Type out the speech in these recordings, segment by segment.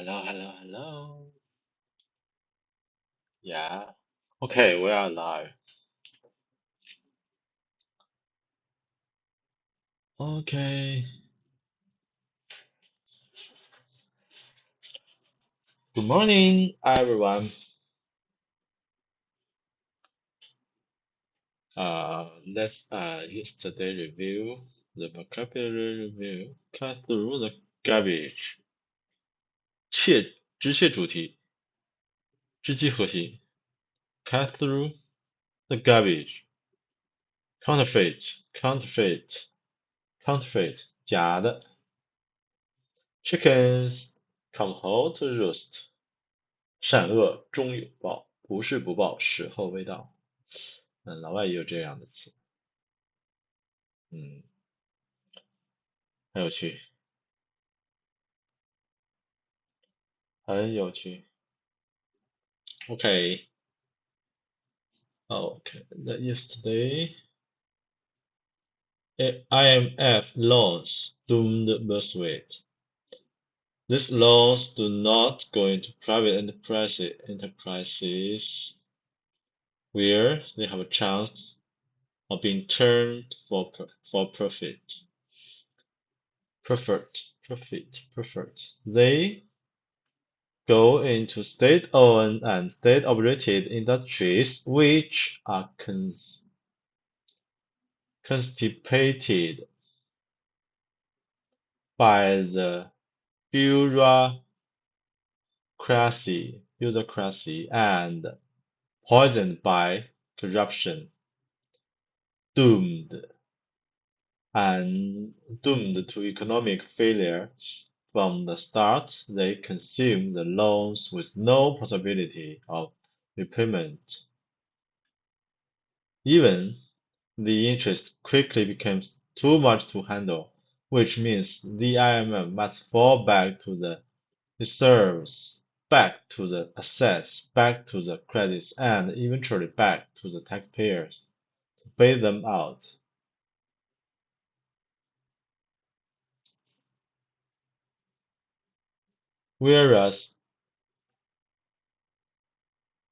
Hello. Yeah. Okay, we are live. Okay. Good morning, everyone. Let's yesterday review the vocabulary review. Cut through the garbage. 直切主题，直击核心。Cut through the garbage. Counterfeit. 假的。Chickens come home to roost. 善恶终有报，不是不报，时候未到。老外也有这样的词，很有趣，很有趣。Okay, yesterday, IMF loans doomed birth rate. These loans do not go into private enterprises where they have a chance of being turned for profit. They go into state-owned and state-operated industries which are constipated by the bureaucracy and poisoned by corruption, doomed to economic failure from the start. They consume the loans with no possibility of repayment. Even the interest quickly becomes too much to handle, which means the IMF must fall back to the reserves, back to the assets, back to the credits, and eventually back to the taxpayers to bail them out. Whereas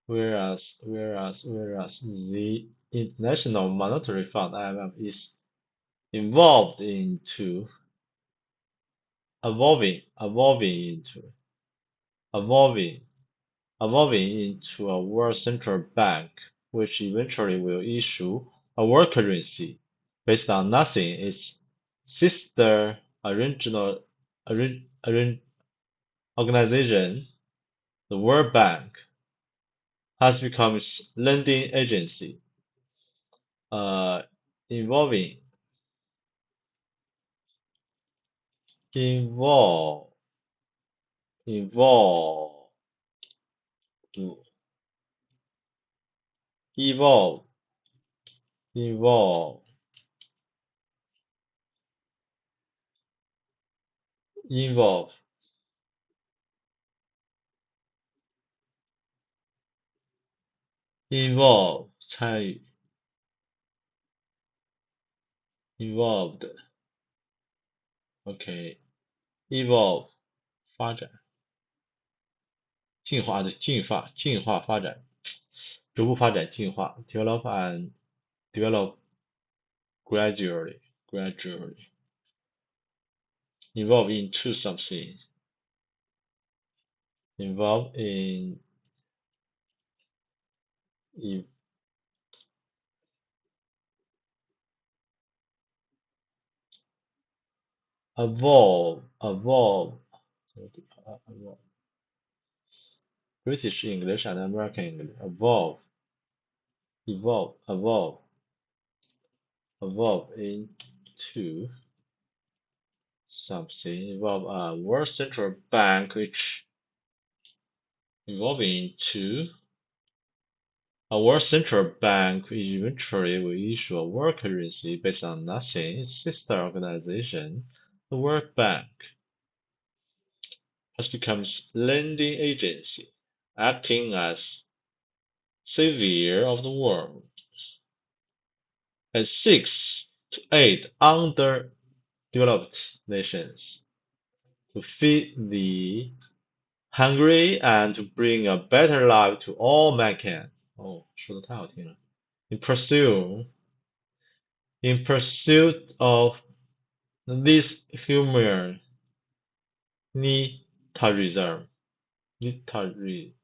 the International Monetary Fund (IMF) is evolving into a world central bank, which eventually will issue a world currency based on nothing. Its sister organization, the World Bank, has become its lending agency, involving involve involve evolve involve involve involve 参与 involved OK evolve 发展进化发展逐步发展进化 develop gradually involve into something involve in evolve British English and American English evolve into something involve a world central bank which evolving into a world central bank which eventually will issue a world currency based on nothing. Its sister organization, the World Bank, has become its lending agency, acting as savior of the world, and seeks to aid underdeveloped nations to feed the hungry and to bring a better life to all mankind. 哦，说的太好听了。In pursuit of this humanitarianism, human,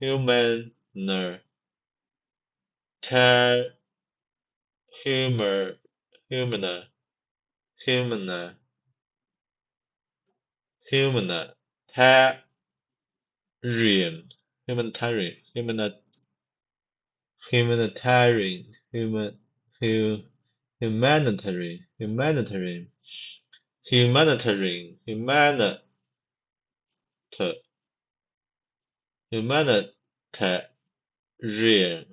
humanitarian, human, human, human, humanitarian, humanitarian, humanitarian, humanitarian, humanitarian, humanitarian,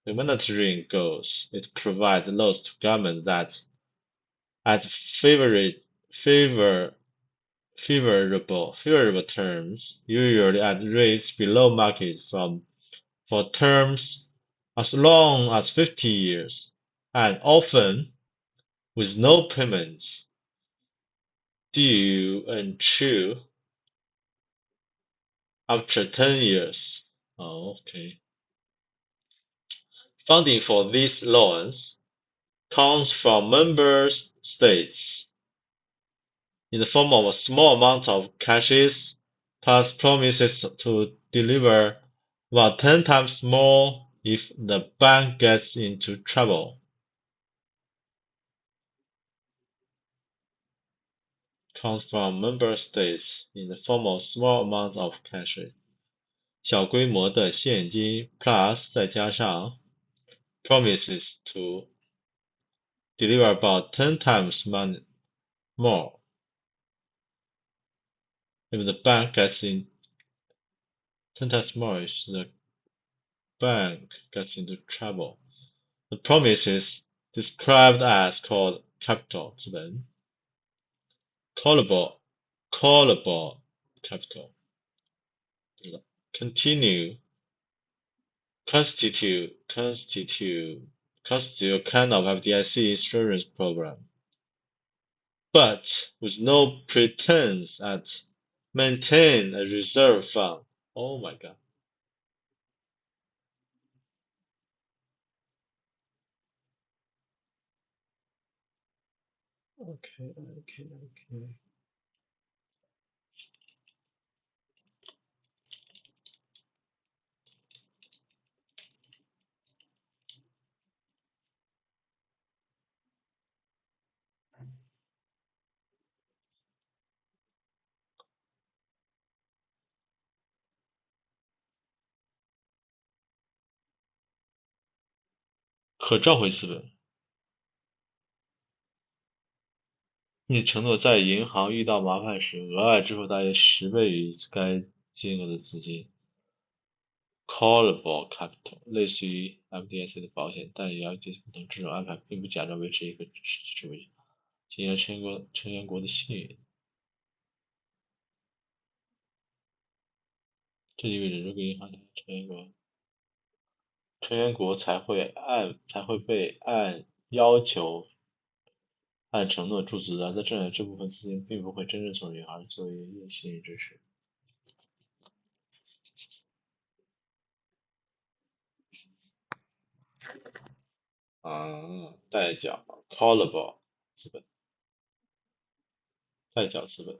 humanitarian goals. It provides loans to governments that at favorable terms, usually at rates below market for terms as long as 50 years, and often with no payments due until after 10 years. Oh, okay. Funding for these loans comes from member states in the form of a small amount of cashes plus promises to deliver about 10 times more if the bank gets into trouble. Comes from member states in the form of small amounts of cash. 小规模的现金 plus 再加上 promises to deliver about 10 times money more if the bank gets in 10 times more if the bank gets into trouble. The promise is described as called capital 资本 callable capital continue constitute a kind of FDIC insurance program, but with no pretense at maintain a reserve fund. Oh my god. Okay. 可召回资本，你承诺在银行遇到麻烦时额外支付大约10倍于该金额的资金。Callable capital 类似于 FDIC 的保险，但与 FDIC 不同，这种安排并不假装维持一个实际主义，进行成员国的信誉。这意味着，如果银行成员国才会被按要求按承诺注资，而在这样这部分资金并不会真正从银行作为信誉支持。代缴 callable 资本，代缴资本。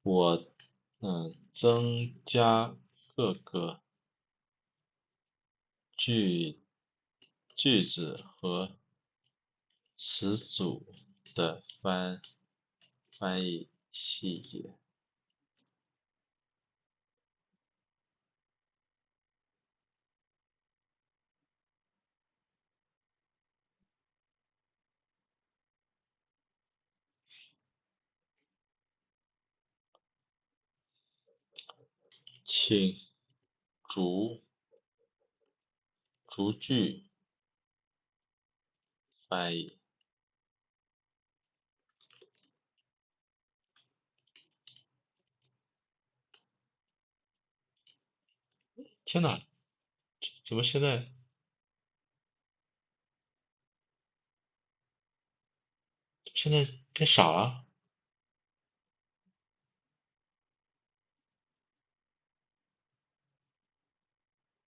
我增加各个句子和词组的翻译细节。请逐句翻译。天哪，怎么现在变少了？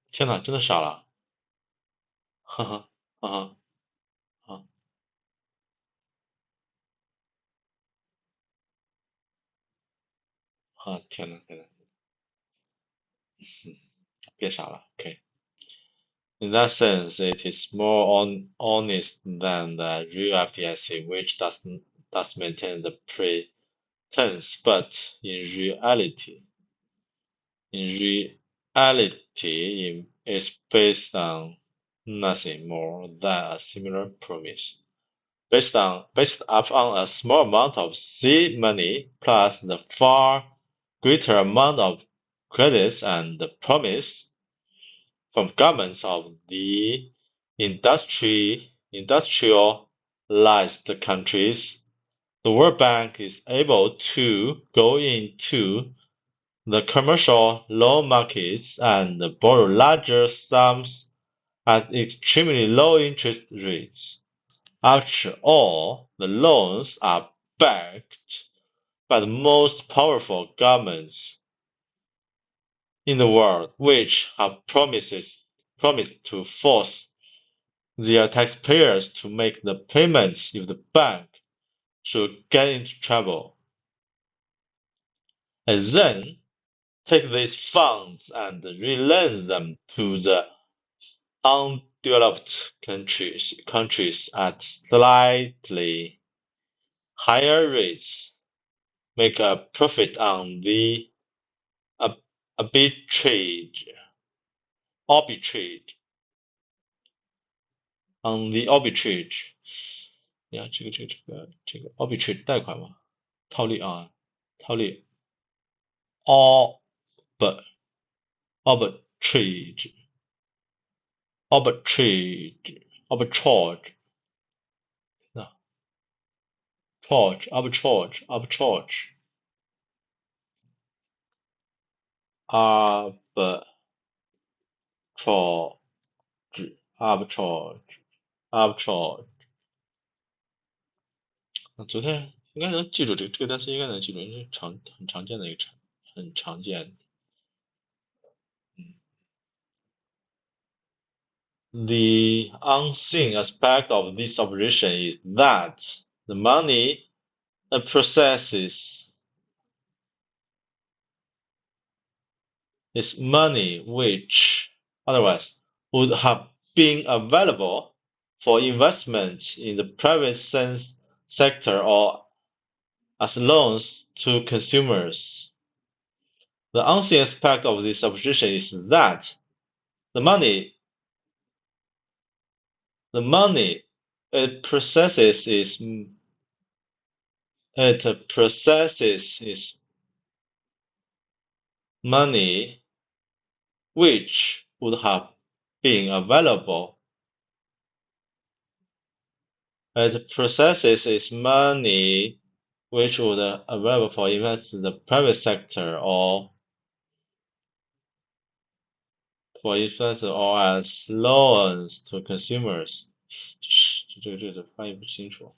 天哪，真的傻了！哈哈哈哈啊啊！天哪，变傻了。OK。In that sense, it is more honest than the real FDIC, which does maintain the pretense, but in reality, it's based on nothing more than a similar promise, based upon a small amount of seed money plus the far greater amount of credits and the promise from governments of the industrialized countries. The World Bank is able to go into the commercial loan markets and borrow larger sums at extremely low interest rates. After all, the loans are backed by the most powerful governments in the world, which have promised to force their taxpayers to make the payments if the bank should get into trouble. And then take these funds and relent them to the undeveloped countries at slightly higher rates, make a profit on the arbitrage 呀，这个 arbitrage 贷款嘛，套利啊，套利 arbitrage arbitrage 啊 arbitrage arbitrage。昨天应该能记住这个单词，应该能记住，因为很常见的一个很常见。The unseen aspect of this operation is that the money processes is money which otherwise would have been available for investment in the private sector or as loans to consumers. The unseen aspect of this operation is that the money it processes is money which would have been available. It processes its money which would available for investment in the private sector or as loans to consumers. 这个翻译不清楚。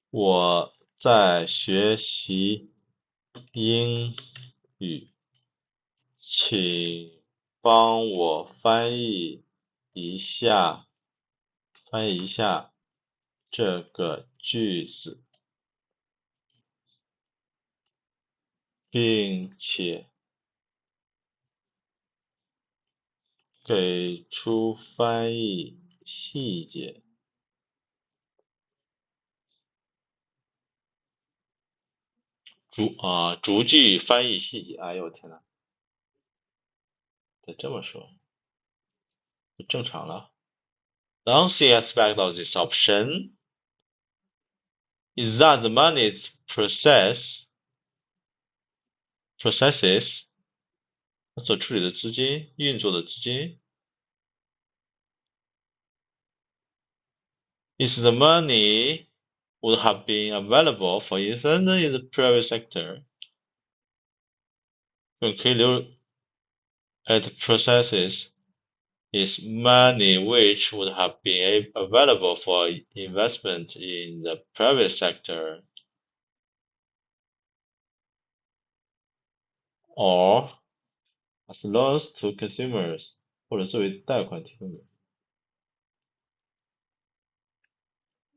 我在学习英语，请帮我翻译一下这个句子，并且给出翻译细节。逐句翻译细节。哎呦我天哪！得这么说，就正常了。The unseen aspect of this option is that the money processes 它所处理的资金、运作的资金 is the money would have been available for investment in the private sector. 本可以留 it processes is money which would have been available for investment in the private sector, or as loans to consumers, 或者作为贷款提供者。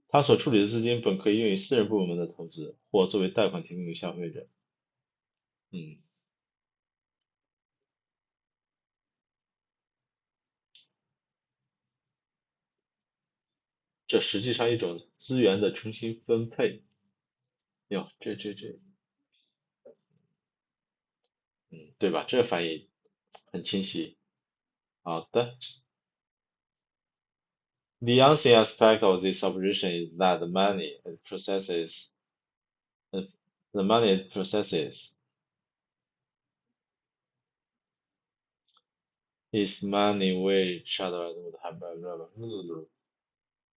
他所处理的资金本可以用于私人部门的投资，或作为贷款提供给消费者。这实际上一种资源的重新分配。哟，对吧？这翻译很清晰。好的。The unseen aspect of this operation is that the money it processes is money which otherwise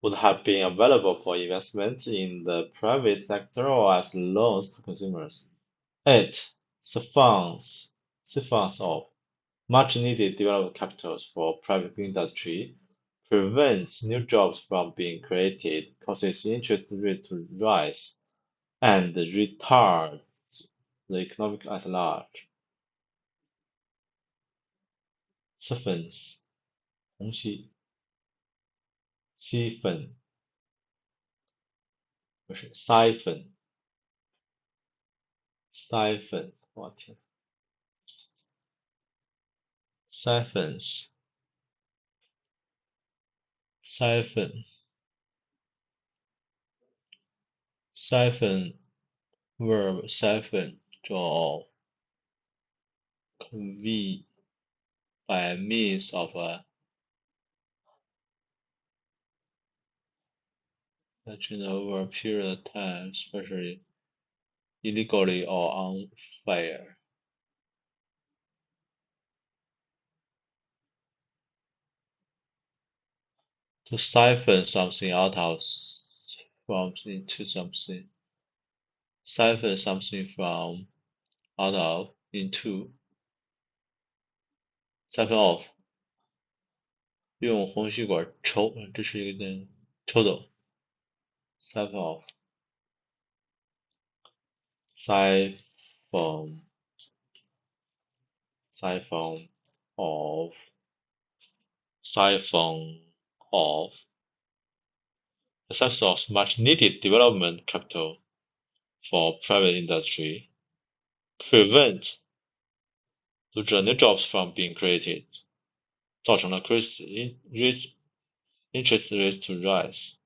would have been available for investment in the private sector or as loans to consumers. It siphons off much needed development capitals for private industry, prevents new jobs from being created, causes interest rates to rise, and retards the economic at large. Siphons 虹吸 siphon 不是 siphon， 我天 siphons verb siphon 就 convey by means of a action over a period of time, especially illegally or unfair. To siphon something out of from into something. Siphon something from out of into. Siphon off. 用虹吸管抽，这是一个抽走。Siphon off. Siphon off. Siphon off. The siphon off much needed development capital for private industry. Prevent 阻止 new jobs from being created. 造成了 interest rates to rise.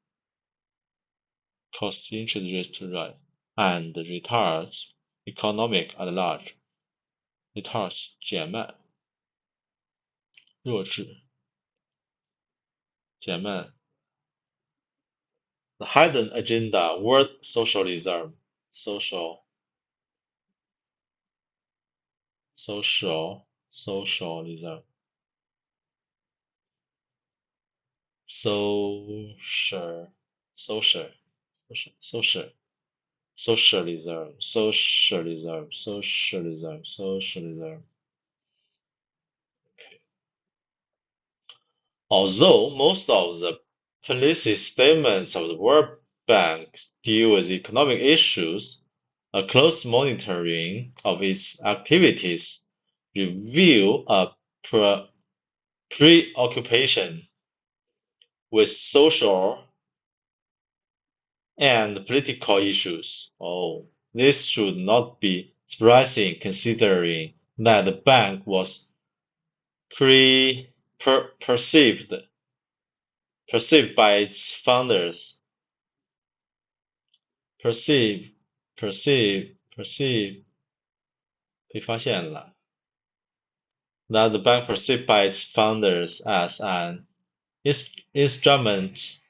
Cause interest rates to rise. And retards economic at large. Retards 减慢弱智减慢 The hidden agenda worth socialism socialism socialism. Although most of the policy statements of the World Bank deal with economic issues, a close monitoring of its activities reveal a preoccupation with social and political issues. This should not be surprising considering that the bank was perceived by its founders. Perceive 被发现了 that the bank perceived by its founders as an instrument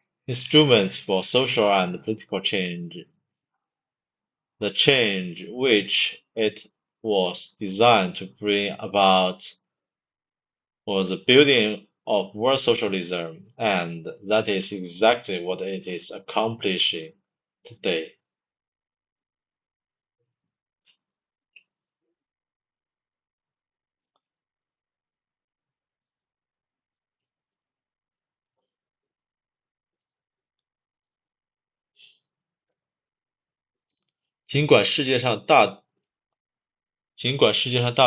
for social and political change. the change which it was designed to bring about was the building of world socialism, and that is exactly what it is accomplishing today. 尽管世界上大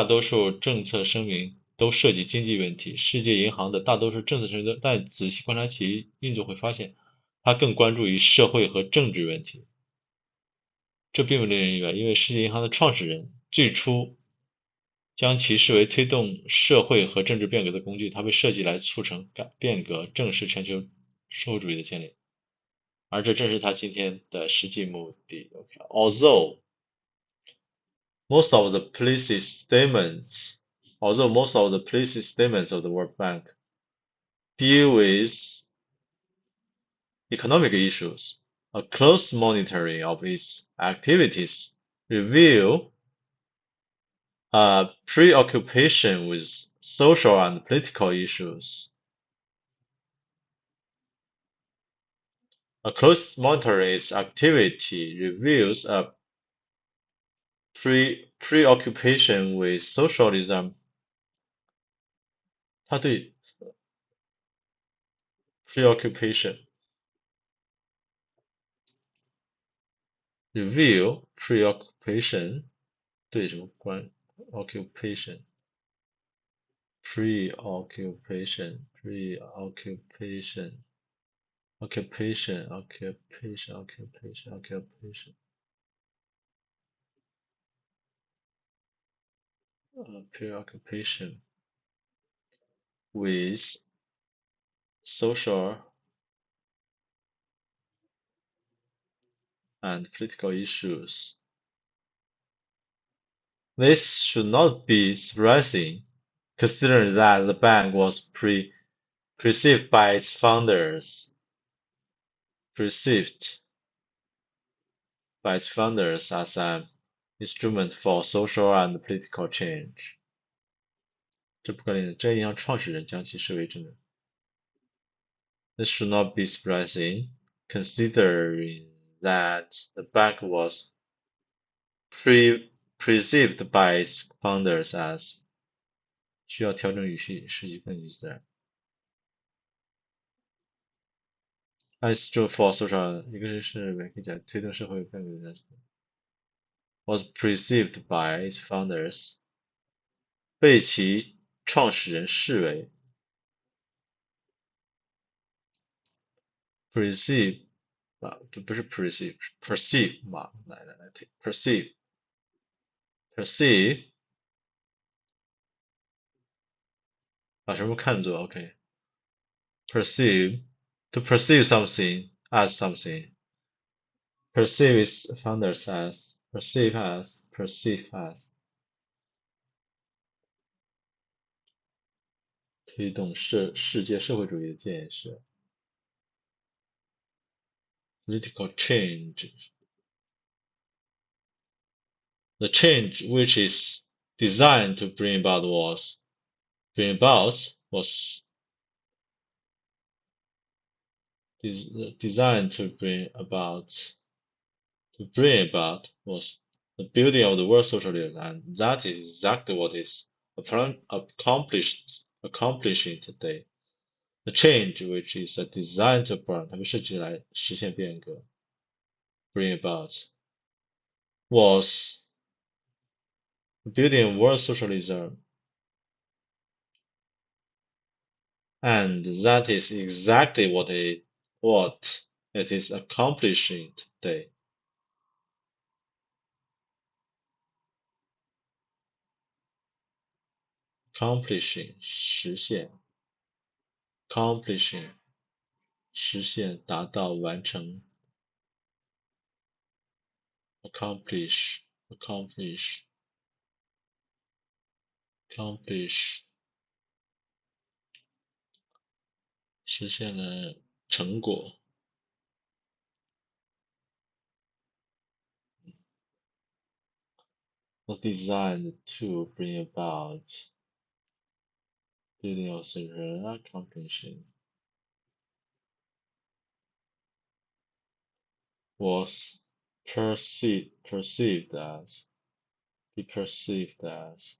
多数政策声明都涉及经济问题，世界银行的大多数政策声明但仔细观察其运作会发现，它更关注于社会和政治问题。这并不令人意外，因为世界银行的创始人最初将其视为推动社会和政治变革的工具，它被设计来促成变革，正是全球社会主义的建立，而这正是它今天的实际目的。Although most of the policy statements of the World Bank deal with economic issues, a close monitoring of its activities reveal a preoccupation with social and political issues. A close monitoring its activity reveals a preoccupation with socialism. 它对 preoccupation reveal preoccupation 对什么关 occupation preoccupation occupation preoccupation with social and political issues. This should not be surprising, considering that the bank was perceived by its founders as an instrument for social and political change. 这不可能，这银行创始人将其视为政治。This should not be surprising, considering that the bank was perceived by its founders as 需要调整语序，使其更自然。As true for social， 一个是可以讲推动社会变革的 was perceived by its founders， 被其创始人视为 perceive 啊，这不是 perceive 嘛，来 perceive 把什么看作 OK perceive to perceive something as something perceive its founders as perceive as 推动世界社会主义的建设 political change the change which is designed to bring about was designed to bring about was the building of the world socialism, and that is exactly what is accomplishing today. The change, which is designed to bring 它被设计来实现变革 bring about, was building world socialism, and that is exactly what it is accomplishing today. Accomplishing 实现 accomplishing 实现达到完成 accomplish 实现了成果 or designed to bring about building of certain comprehension was perceived as be perceived as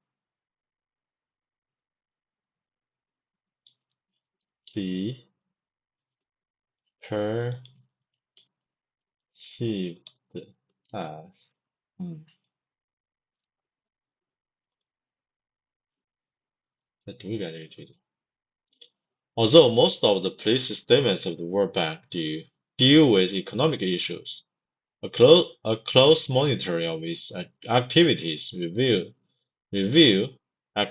be perceived as 再读一遍这个句子。Although most of the policy statements of the World Bank deal with economic issues, a close monitoring of its activities reveal a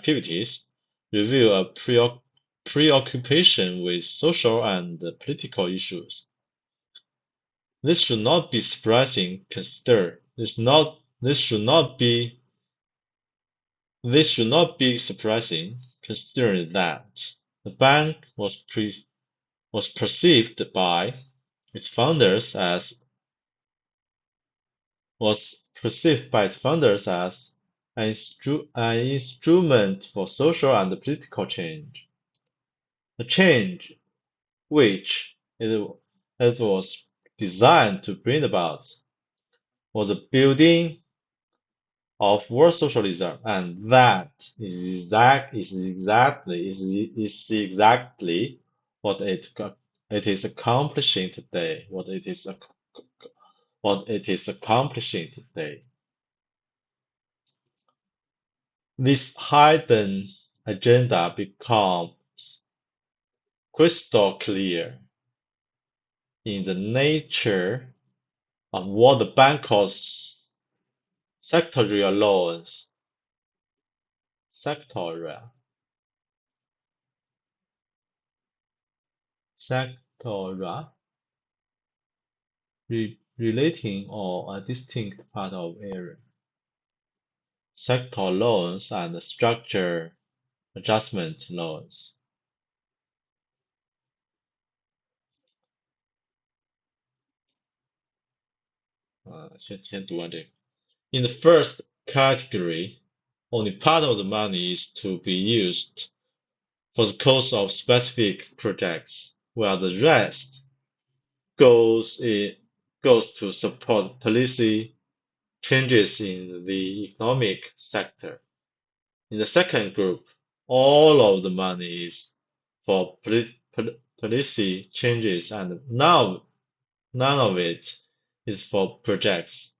preoccupation with social and political issues. This should not be surprising. This should not be surprising, considering that the bank was perceived by its founders as an instrument for social and political change, a change which it was designed to bring about was the building of world socialism, and that is exactly what it is accomplishing today. What it is accomplishing today. This hidden agenda becomes crystal clear in the nature of what the bank calls sectorial loans. Sectorial relating or a distinct part of area. Sector loans and structure adjustment loans.先读完这个。In the first category, only part of the money is to be used for the cost of specific projects, while the rest goes to support policy changes in the economic sector. In the second group, all of the money is for policy changes and none of it is for projects.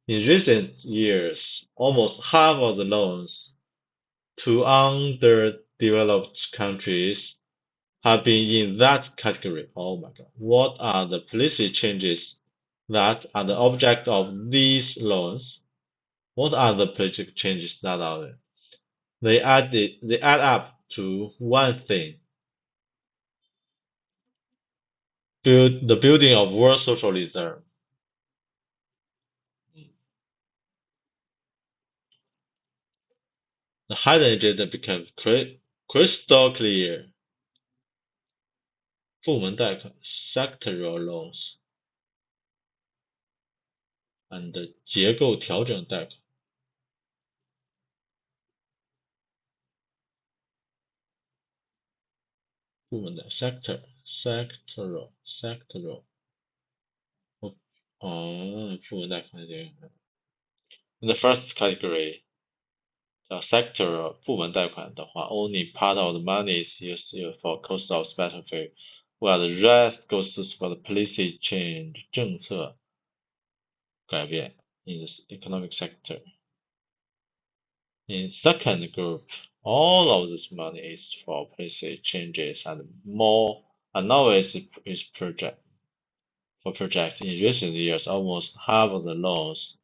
In recent years, almost half of the loans to underdeveloped countries have been in that category. Oh my God. What are the policy changes that are the object of these loans? What are the political changes that are there? They add up to one thing. The building of world socialism. The hidden agenda became crystal clear. 部门贷款 sectoral loans and 结构调整贷款部门的 sectoral 部门贷款这个 In the first category 叫 sectoral 部门贷款的话 only part of the money is used for cost of specific while the rest goes to support the policy change 政策改变 in the economic sector. In second group, all of this money is for policy changes and now is for projects. In recent years, almost half of the loans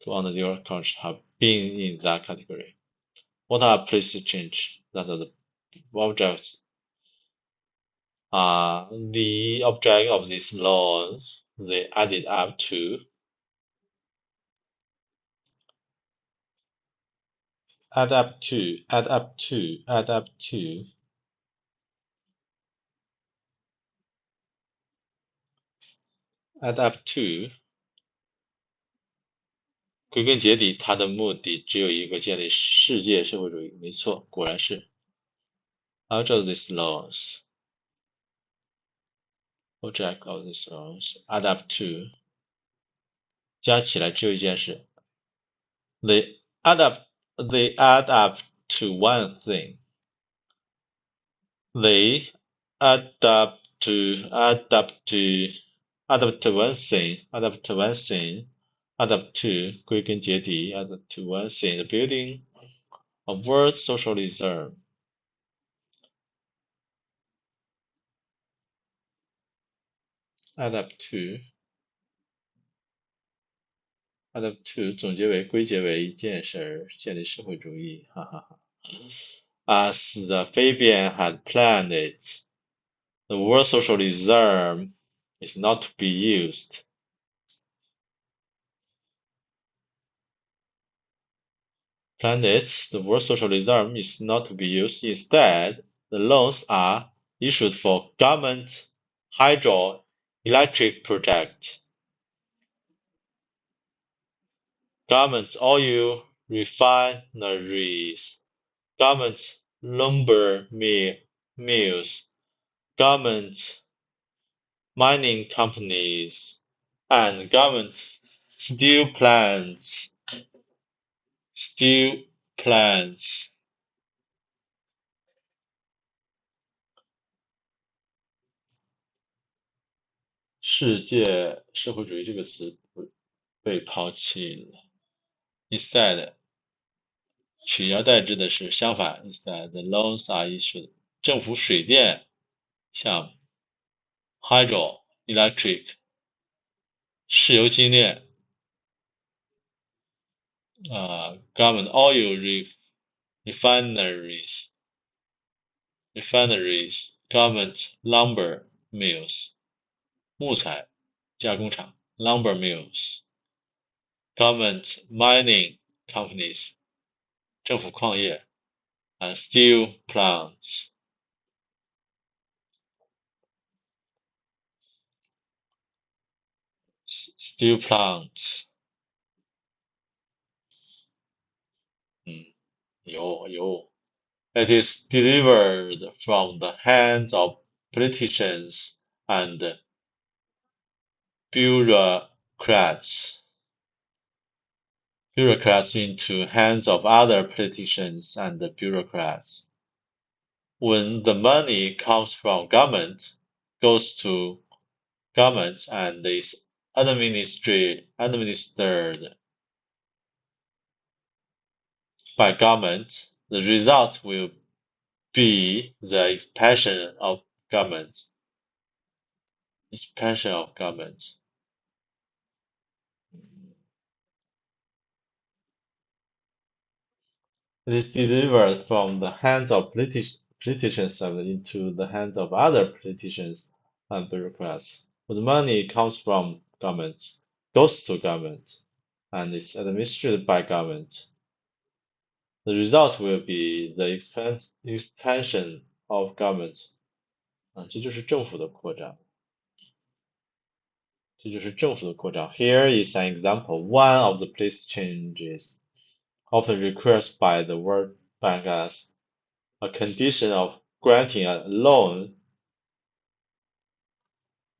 to underdeveloped countries have been in that category. What are policy changes that are the objects the object of these loans? They added up to add up to add up to 归根结底，它的目的只有一个，建立世界社会主义。没错，果然是。All these laws, object of these laws, add up to 加起来只有一件事 they they add up to one thing. They add up to add up to add up to one thing, add up to one thing, add up to 归根结底 add up to one thing, the building of world socialism. Add up to add up to 总结为归结为一件事，建立社会主义，哈哈哈。As the Fabian had planned it, the word socialism is not to be used. Planned it, the word socialism is not to be used. Instead, the loans are issued for government hydroelectric project, government oil refineries, government lumber mills, government mining companies, and government steel plants. Steel plants. 世界社会主义这个词被抛弃了。Instead, 取而代之的是相反。Instead, the loans are issued. 政府水电项目 hydroelectric 石油精炼government oil refineries, government lumber mills 木材加工厂 lumber mills, government mining companies 政府矿业 and steel plants. Steel plants. 有 It is delivered from the hands of politicians and bureaucrats into hands of other politicians and bureaucrats. When the money comes from government, goes to government and is administered by government, the result will be the expansion of government. Expansion of government. It is delivered from the hands of politicians and into the hands of other politicians and bureaucrats. When the money comes from government, goes to government, and is administered by government. The result will be the expansion of government. 这就是政府的扩张。Here is an example. One of the place changes often requires by the World Bank as a condition of granting a loan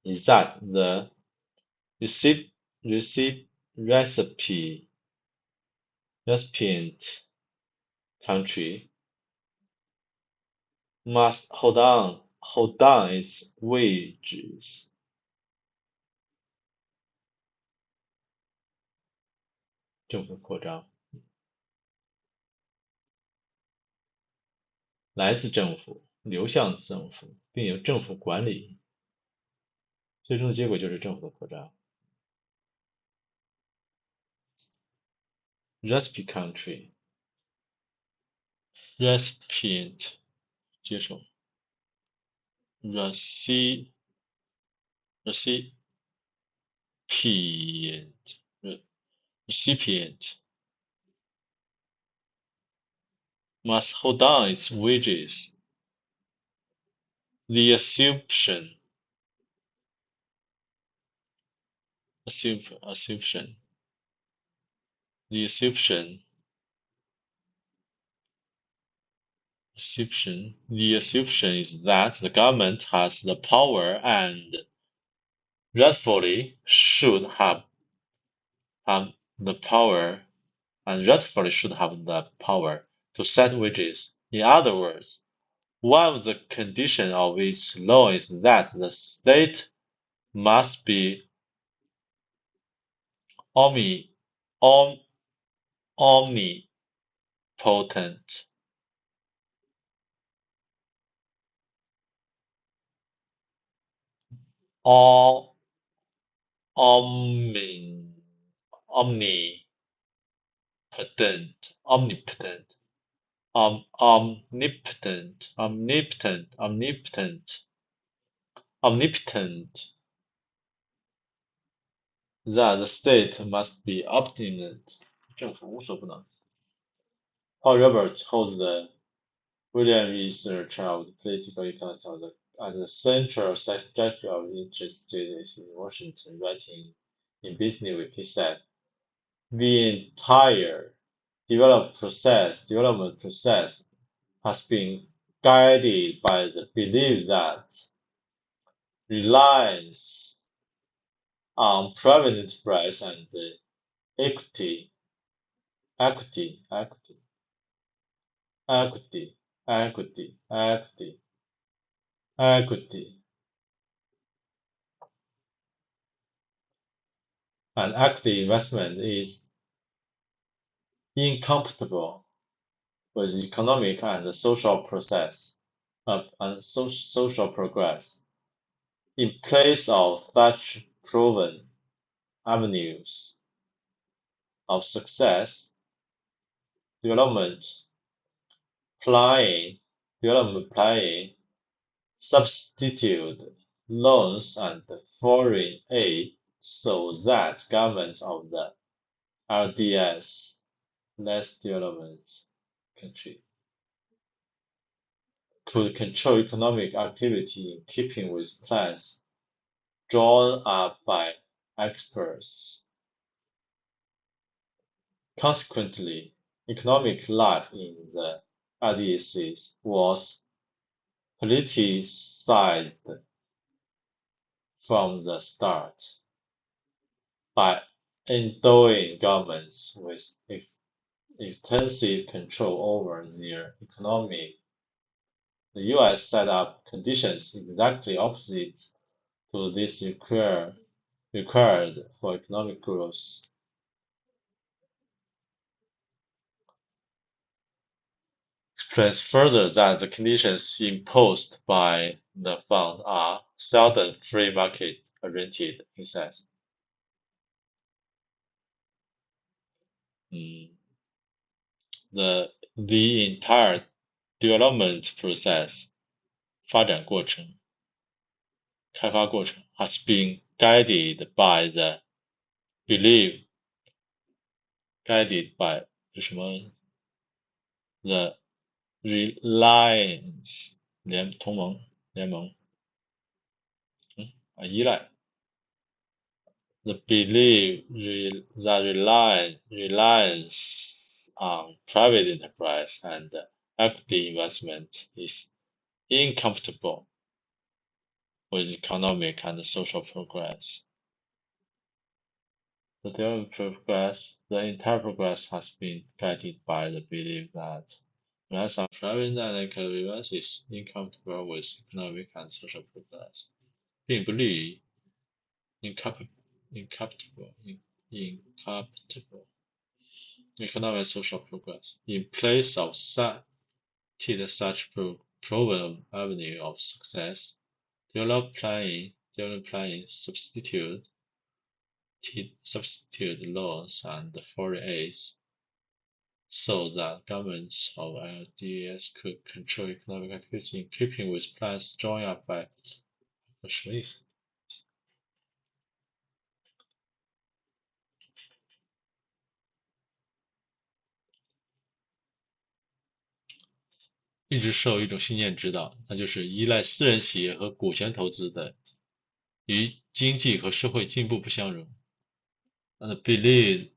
is that the recipient country must hold down its wages. 政府扩张来自政府，流向政府，并由政府管理，最终的结果就是政府的扩张。Recipient country, recipient 接受 recipient must hold down its wages. The assumption The assumption is that the government has the power and rightfully should have the power to set wages. In other words, one of the conditions of its law is that the state must be omnipotent. Omnipotent, omnipotent, omnipotent, that the state must be omnipotent. 政府无所不能。Paul Roberts holds the William Research of the Political Economy as the central subject of interest students in Washington. Writing in Business Week, he said, the entire development process has been guided by the belief that reliance on private enterprise and equity and active investment is incompatible with economic and social progress. In place of such proven avenues of success, development planning substitute loans and foreign aid so that governments of the LDS, less developed country, could control economic activity in keeping with plans drawn up by experts. Consequently, economic life in the LDCs was politicized from the start by endowing governments with extensive control over their economy. The U.S. set up conditions exactly opposite to this required for economic growth. Explains further that the conditions imposed by the fund are seldom free market oriented, he says. The entire development process 发展过程开发过程 has been guided by the belief什么 the reliance 联盟依赖 the belief that reliance on private enterprise and equity investment is incompatible with economic and social progress. The entire progress has been guided by the belief that reliance on private and equity investment is incompatible with economic and social progress. 并不利于 incompatible economic and social progress. In place of such proven avenue of success, development planning substitute loans and foreign aids so that governments of LDS could control economic activity in keeping with plans drawn up by 什么意思？一直受一种信念指导，那就是依赖私人企业和股权投资的，与经济和社会进步不相容。And believe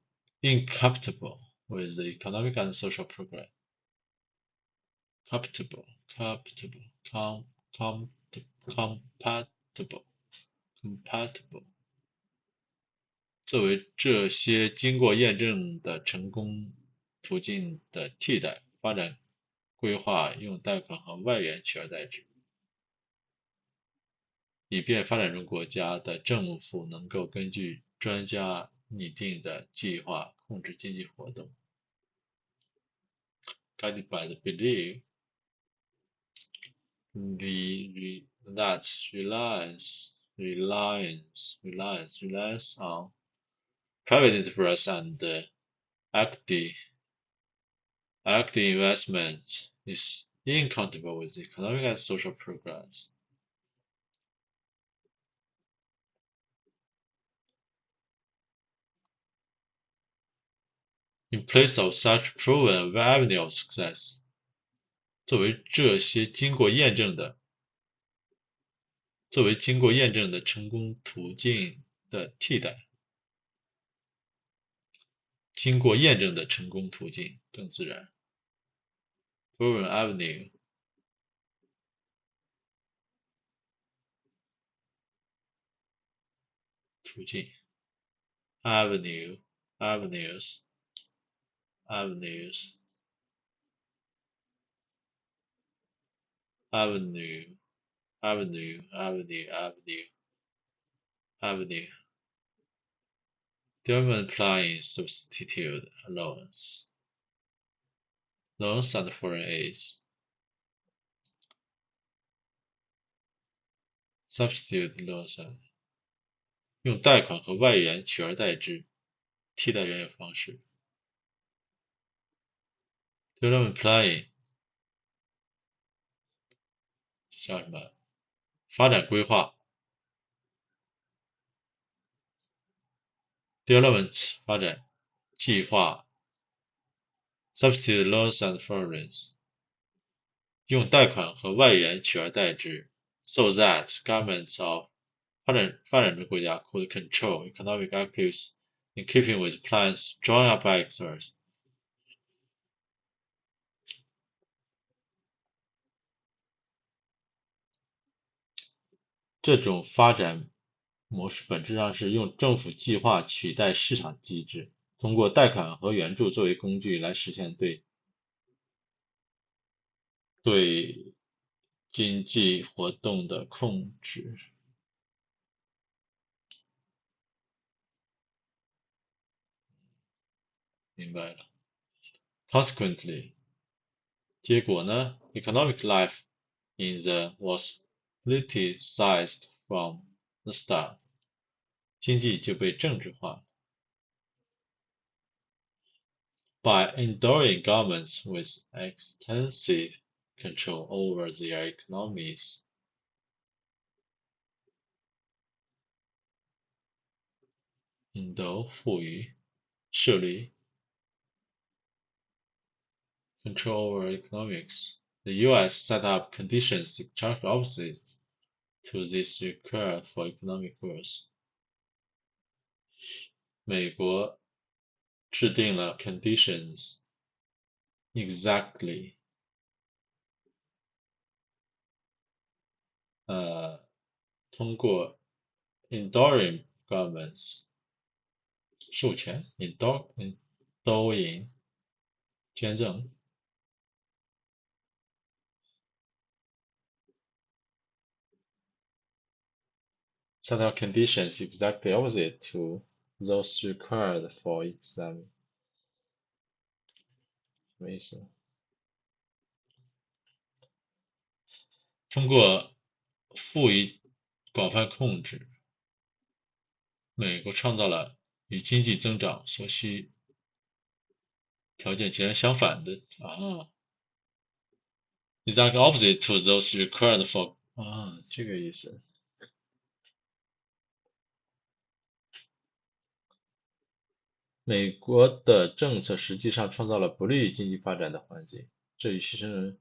incompatible with the economic and social progress. Compatible, compatible. 作为这些经过验证的成功途径的替代，发展规划用贷款和外援取而代之，以便发展中国家的政府能够根据专家拟定的计划控制经济活动。Guided by the belief that reliance on private enterprise and active investment is incompatible with economic and social progress. In place of such proven avenue of success, 作为经过验证的成功途径的替代，经过验证的成功途径更自然。Proven avenue 途径 avenues avenue German applying substitute loans and foreign aid substitute loans 用贷款和外援取而代之，替代原有方式。Development planning 叫什么？发展规划。Development 发展计划。Substitute loans and foreign 用贷款和外援取而代之 ，so that governments of 发展中国家 could control economic activities in keeping with plans drawn up by experts. 这种发展模式本质上是用政府计划取代市场机制，通过贷款和援助作为工具来实现对经济活动的控制。明白了。Consequently, 结果呢 ？Economic life in the was politicized from the start. 经济就被政治化了。By endowing governments with extensive control over their economies. 赋予设立 control over economics. The US set up conditions exactly opposite to this required for economic growth. 美国制定了 conditions exactly 通过 endowing governments 授权 endowing 捐赠set up conditions exactly opposite to those required for exam 什么意思？通过赋予广泛控制，美国创造了与经济增长所需条件截然相反的exactly opposite to those required for 这个意思。美国的政策实际上创造了不利于经济发展的环境，这与牺牲人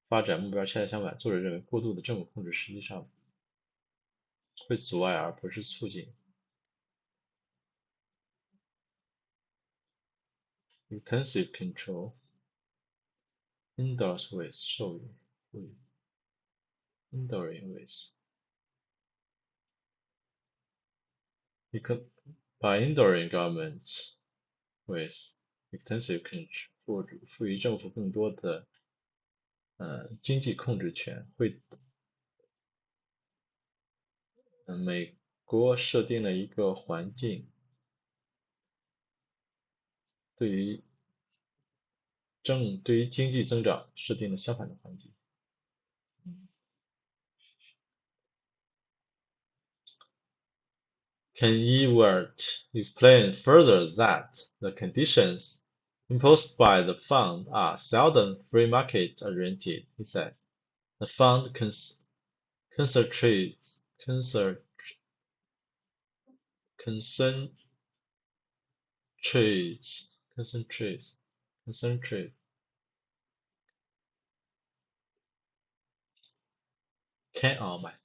发展目标恰恰相反。作者认为，过度的政府控制实际上会阻碍而不是促进 extensive control, endorse with 授予赋予 endorsing with by endorsing governments with extensive control 赋予政府更多的经济控制权，会美国设定了一个环境，对于经济增长设定了相反的环境。Can Ewart explain further that the conditions imposed by the fund are seldom free market oriented, he said. The fund concentrates can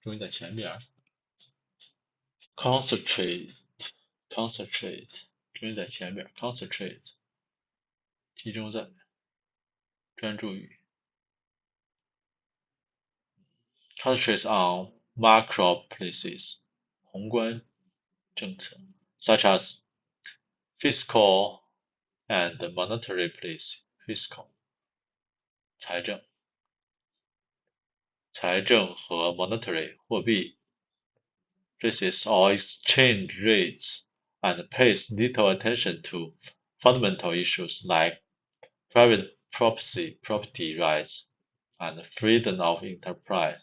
终于在前面 concentrate 终于在前面 concentrate 集中在专注于 concentrates on macro policies 宏观政策 such as fiscal and monetary policy fiscal 财政和 monetary 货币 places or exchange rates and pays little attention to fundamental issues like private property rights and freedom of enterprise.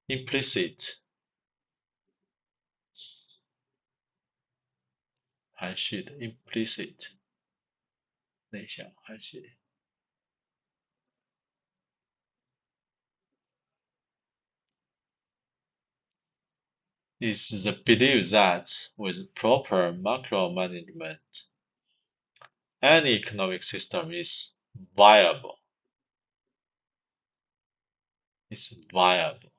Implicit 含蓄的 implicit 内向含蓄 is the belief that with proper macro management, any economic system is viable. It's viable.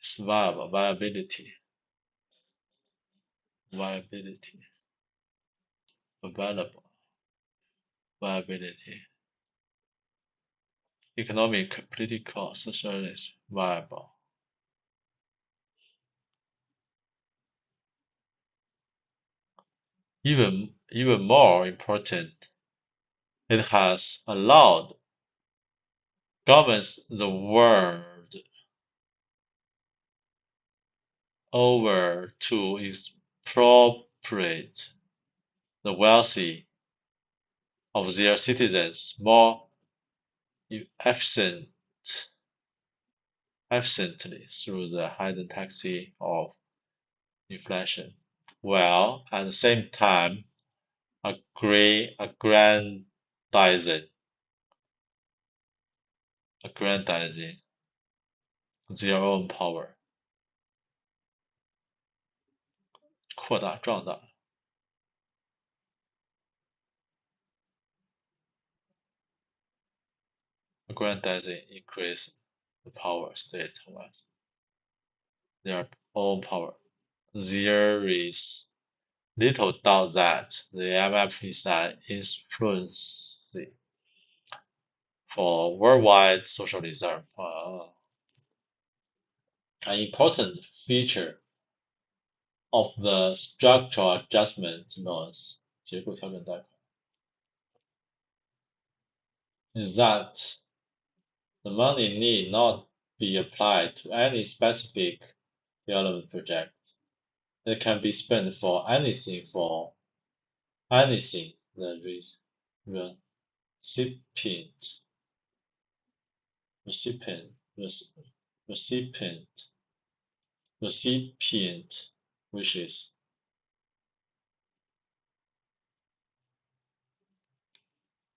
It's viable. Viability. Available. Viability. Economic, political, social is viable. Even more important, it has allowed governments the world over to expropriate the wealthy of their citizens more efficiently through the hidden taxing of inflation, while at the same time aggrandizing their own power. 扩大壮大 aggrandizing increase the power states has their own power. There is little doubt that the IMF is an influence for worldwide socialism. An important feature of the structural adjustment loans 结构调整贷款 is that the money need not be applied to any specific development project. It can be spent for anything the recipient wishes.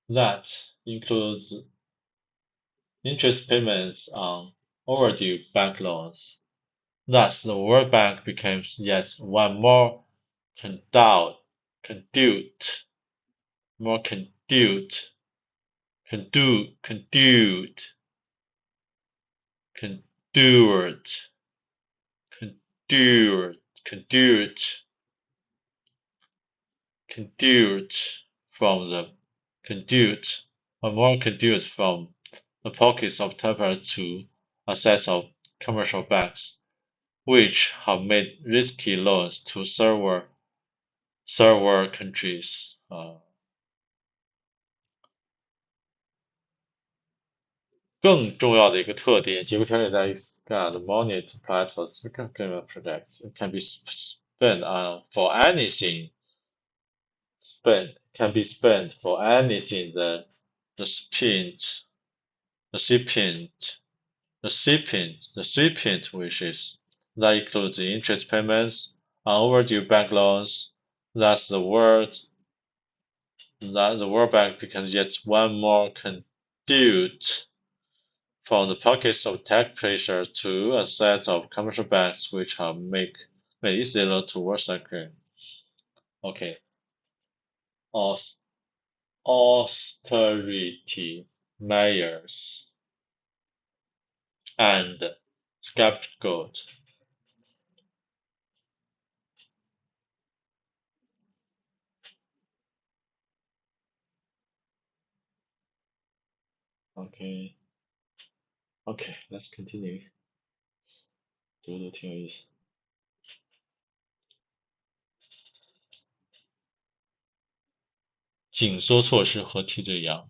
That includes interest payments on overdue bank loans. Thus, the World Bank becomes yet one more conduit conduit from the conduit or more conduit from the pockets of tappers to assets of commercial banks, which have made risky loans to third world countries. 更重要的一个特点，结构条件在于 the money to apply for significant projects. It can be spent for anything. Can be spent for anything the recipient wishes. That includes the interest payments on overdue bank loans. Thus, the World Bank becomes yet one more conduit from the pockets of taxpayers to a set of commercial banks which have made easier towards Ukraine. Okay. Austerity measures and scapegoat. Okay. Okay, let's continue. 读读挺有意思。紧缩措施和替罪羊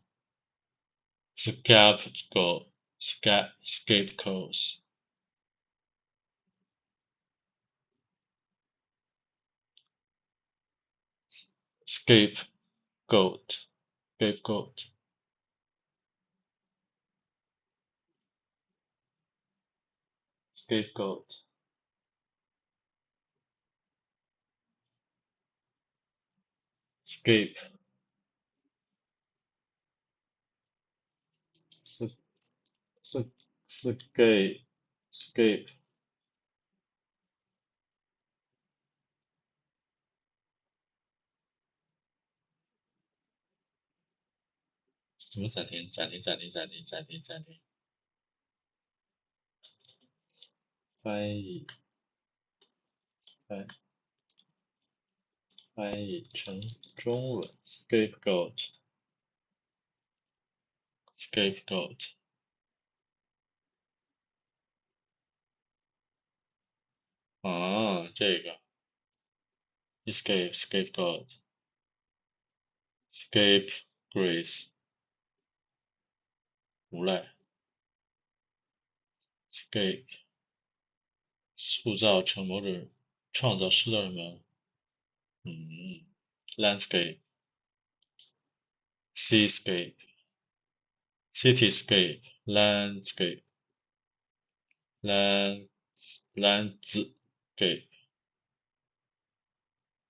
scapegoats scapegoat scapegoat scape scape 怎么暂停？翻译成中文 scapegoat 这个 scapegoat scapegrace 无赖 scape 塑造什么landscape seascape cityscape landscape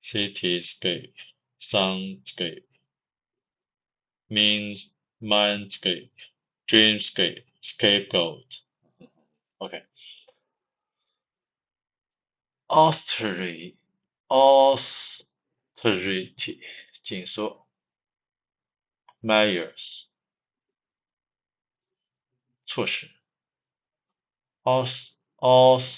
cityscape soundscape mindscape dreamscape scapegoat. Okay. Austerity 紧缩 measures 措施 austerity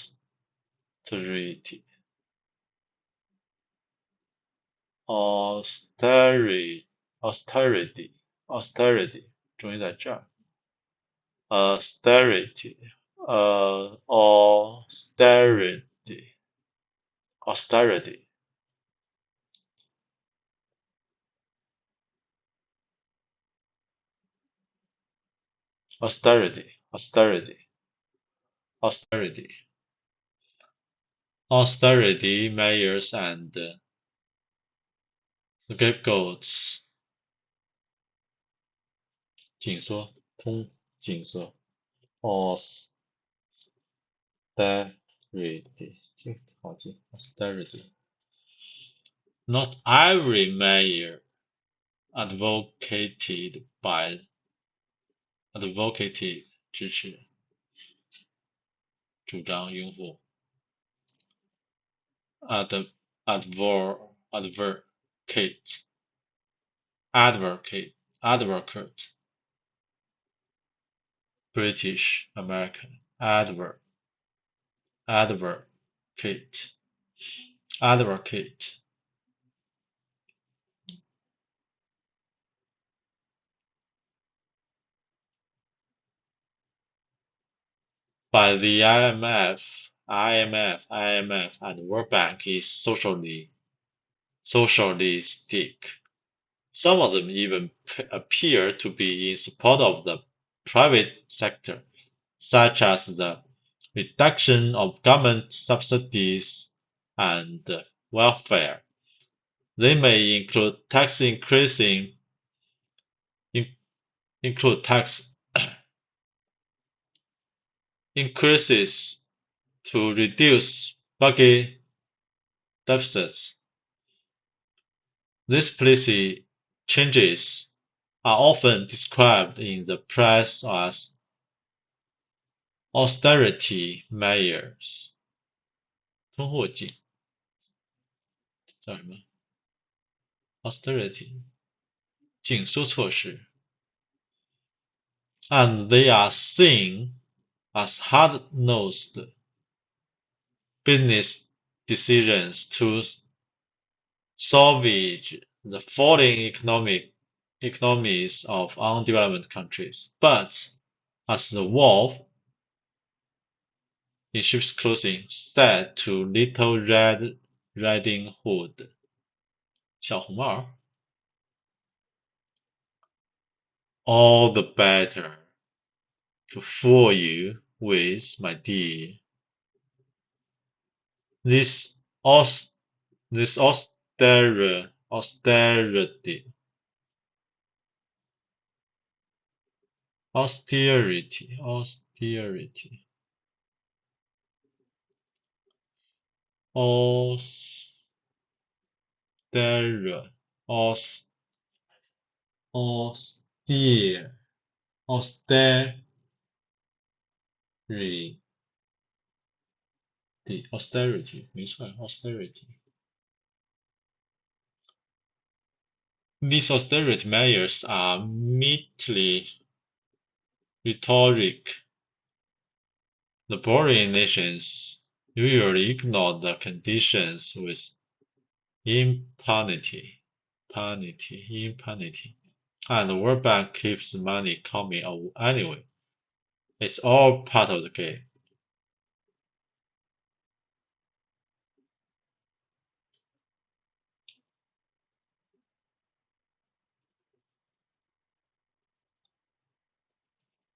终于在这儿 austerity austerity measures and scapegoats 紧缩austerity 这个好记 austerity not every measure advocated 支持主张拥护 advocate British American advocate by the IMF, and World Bank is socialistic. Some of them even appear to be in support of the private sector, such as the reduction of government subsidies and welfare. They may include tax increases to reduce budget deficits. These policy changes are often described in the press as austerity measures. 通货紧叫什么 austerity 紧缩措施 and they are seen as hard-nosed business decisions to salvage the falling economies of undeveloped countries. But as the wolf in sheep's clothing said to Little Red Riding Hood, 小红帽 all the better to fool you with, my dear. This austerity austerity 没错 austerity These austerity measures are merely rhetoric. The boring nations usually ignore the conditions with impunity, and the World Bank keeps the money coming anyway. It's all part of the game.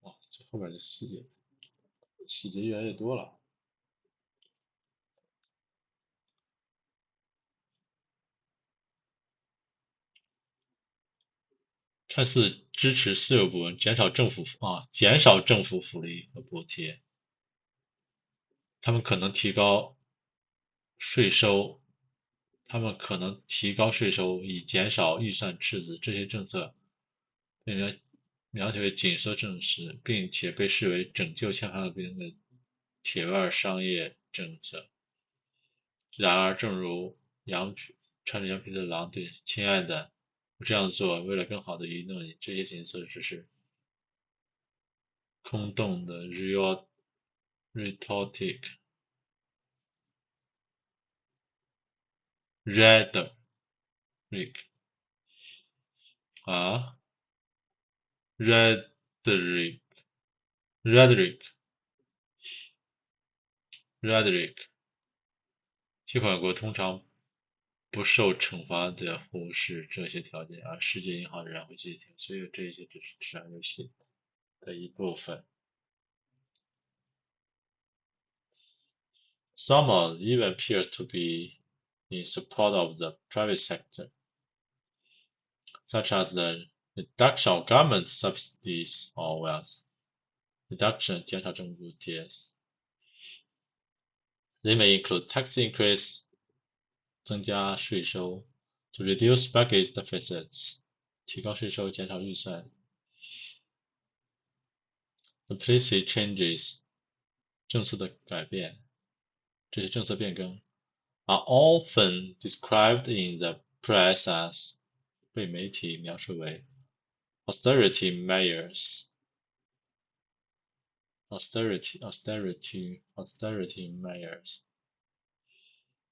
哇，这后面的细节越来越多了。看似支持私有部门减少政府福利和补贴，他们可能提高税收，以减少预算赤字。这些政策被描写为紧缩政策，并且被视为拯救欠发的兵的铁腕商业政策。然而，正如穿着羊皮的狼对亲爱的，我这样做为了更好的愚弄你，这些紧缩只是空洞的 rhetoric啊 rhetoric提款国通常不受惩罚地忽视这些条件，而世界银行仍然会继续听，所以这些只是市场游戏的一部分。Some even appear to be in support of the private sector, such as the reduction of government subsidies or wealth reduction 减少政府补贴。They may include tax increase 增加税收 to reduce budget deficits 提高税收减少预算 The policy changes 政策的改变这些政策变更 are often described in the press as 被媒体描述为 austerity measures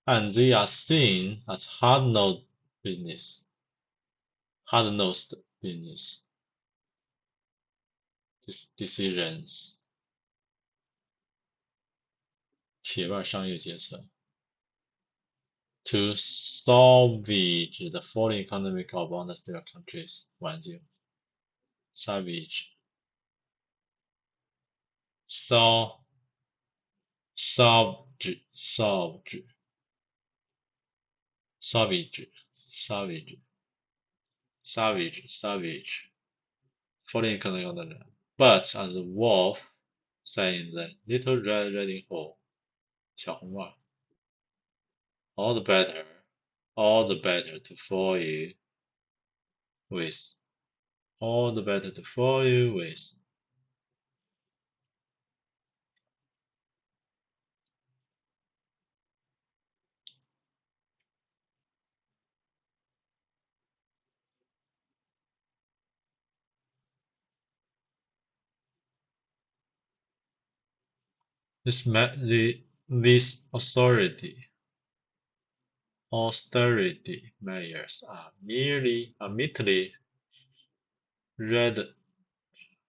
and they are seen as hard-nosed business decisions 铁腕商业决策 to salvage the falling economic of underdeveloped countries 挽救 salvage salvage falling economic of the but as the wolf said in the little red riding hood 小红帽 all the better to fall you with all the better to fall you with These austerity measures are merely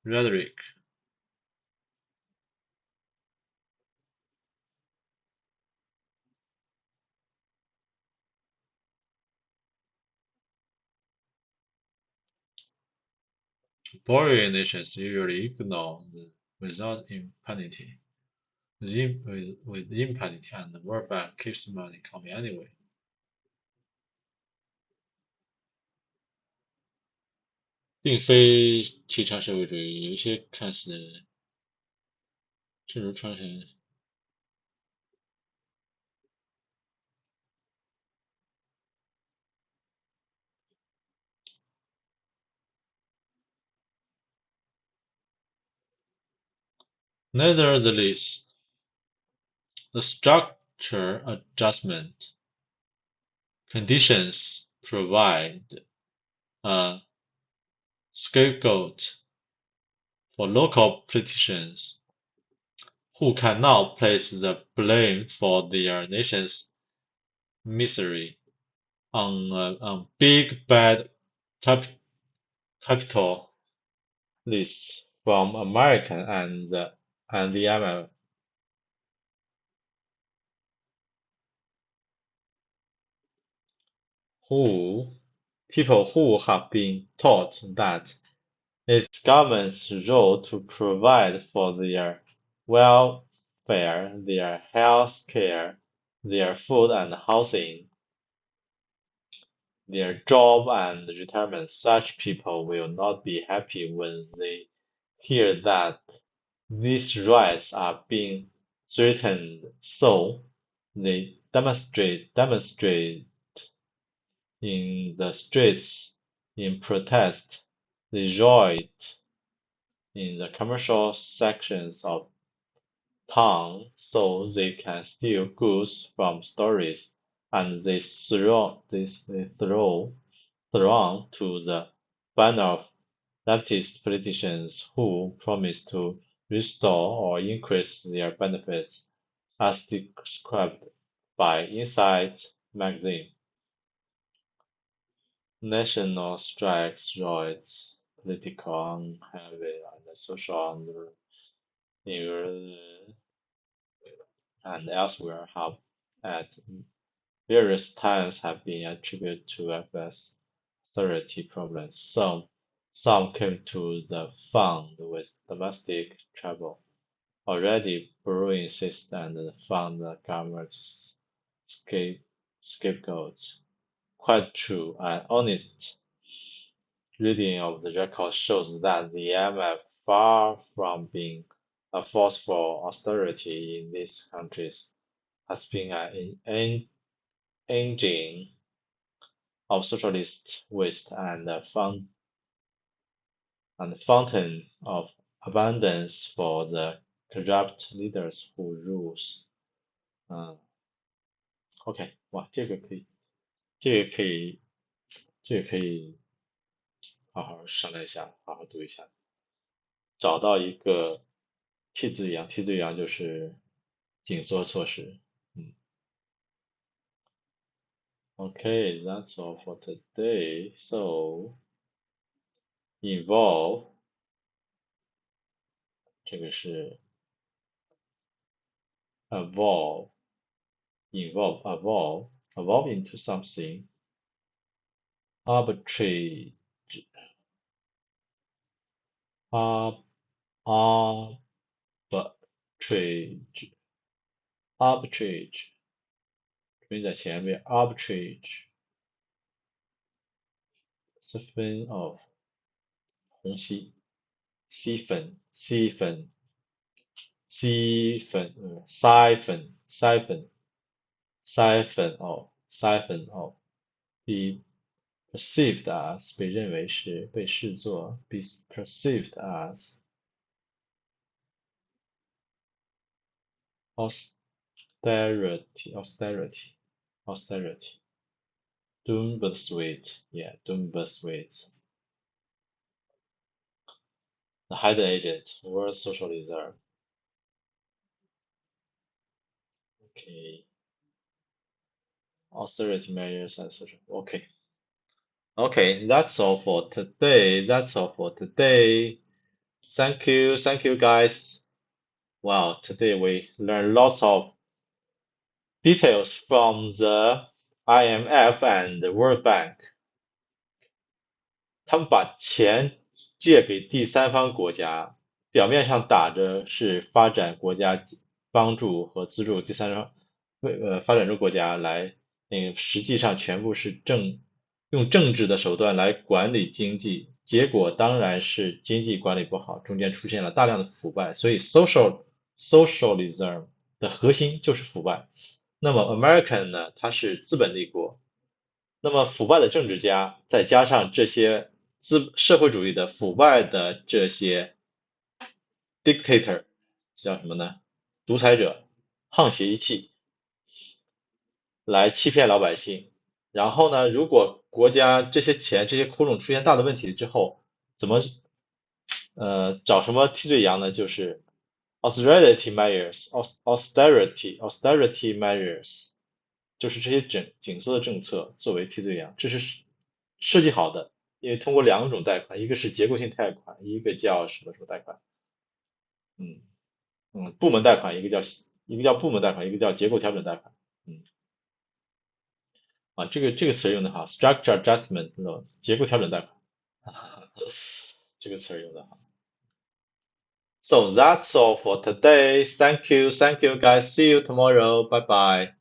rhetoric. Poorer nations usually ignore the without impunity, with impunity, and the World Bank keeps money coming anyway. 并非提倡社会主义，有一些看似正如传承 Nevertheless, the structure adjustment conditions provide a scapegoat for local politicians who can now place the blame for their nation's misery on big bad capitalists from America and the IMF. People who have been taught that it's government's role to provide for their welfare, their health care, their food and housing, their job and retirement. Such people will not be happy when they hear that these rights are being threatened, so they demonstrate in the streets in protest, they riot in the commercial sections of town so they can steal goods from stores, and they throng to the banner of leftist politicians who promise to restore or increase their benefits, as described by Insight magazine. National strikes, riots, political unheavy, and social unrest and elsewhere have at various times have been attributed to FS authority problems. Some came to the fund with domestic trouble, already brewing system and found the government's scapegoats. Quite true, and honest reading of the record shows that the IMF, far from being a force for austerity in these countries, has been an engine of socialist waste and a fountain of abundance for the corrupt leaders who rules. OK， 哇，这个可以好好商量一下，好好读一下，找到一个替罪羊就是紧缩措施。Okay, that's all for today. So, involve 这个是 evolve, evolve into something arbitrage, arbitrage， 重新在前面 arbitrage， 是分 of 虹吸，吸粉 siphon of be perceived as 被认为是被视作 be perceived as austerity doom but sweet, yeah, doom but sweet. The hidden agent, World Social Reserve. Okay. Austerity measures and social. Okay. Okay, that's all for today. Thank you guys. Wow, today we learned lots of details from the IMF and the World Bank. 他们把钱借给第三方国家，表面上打着是发展国家帮助和资助第三方发展中国家来，实际上全部是用政治的手段来管理经济，结果当然是经济管理不好，中间出现了大量的腐败，所以 socialism 的核心就是腐败。那么 American 呢，它是资本立国，那么腐败的政治家再加上这些社会主义的腐败的这些 dictator 叫什么呢？独裁者，沆瀣一气，来欺骗老百姓。然后呢，如果国家这些钱这些窟窿出现大的问题之后，怎么找什么替罪羊呢？就是 austerity measures，就是这些紧缩的政策作为替罪羊，这是设计好的，因为通过两种贷款，一个是结构性贷款，一个叫什么贷款？部门贷款，一个叫部门贷款，一个叫结构调整贷款。这个词用的好 ，structure adjustment loan， 结构调整贷款，这个词用的好。So that's all for today. Thank you guys. See you tomorrow. Bye bye.